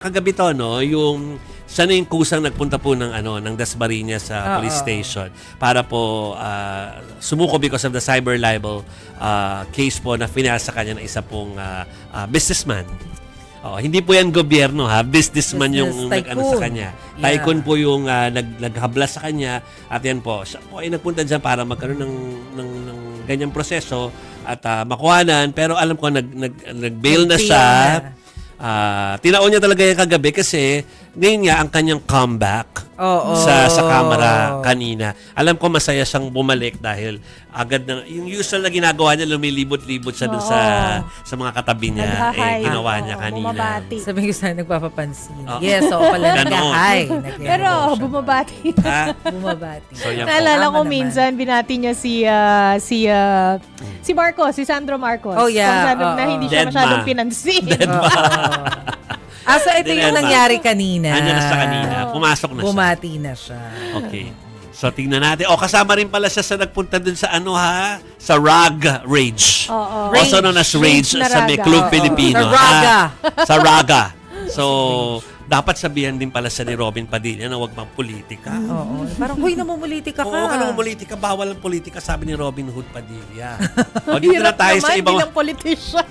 Kagabi to, no, yung siya na yung kusang nagpunta po ng ng Dasmariñas sa police station para po sumuko because of the cyber libel case po na finasa kanya ng isa pong businessman. Hindi po yan gobyerno, ha, businessman yung nag-ano sa kanya. Yeah. Tycoon po yung naghabla sa kanya at yan po, siya po ay nagpunta dyan para magkaroon ng ganyang proseso at makuhanan, pero alam ko nag-bail na siya. Tinaon niya talaga yung kagabi kasi ngayon nga ang kanyang comeback sa camera kanina. Alam ko masaya siyang bumalik dahil agad na yung usual na ginagawa niya, lumilibot-libot siya dun sa mga katabi niya. Ginawa niya kanina. Bumabati. Sabi ko sana nagpapapansin. Yes, pala nag-hi. Pero bumabati. Bumabati. So, yan po. Naalala ko minsan, binati niya si Marcos, si Sandro Marcos. Oh, yeah. Na hindi siya masyadong pinansin. So ito yung nangyari kanina. Andiyan na siya kanina. Pumasok na siya. Bumati na siya. Okay. So, tingnan natin. Kasama rin pala siya sa nagpunta dun sa sa Rag Rage. Also known as Rage sa may Club Filipino. Sa Raga. Sa Raga. So, dapat sabihan din pala sa ni Robin Padilla na huwag magpolitika. Parang, huy, namumulitika ka. Oo, namumulitika. Bawal ang politika, sabi ni Robin Hood Padilla. Dito na tayo sa ibang... Bilang politician.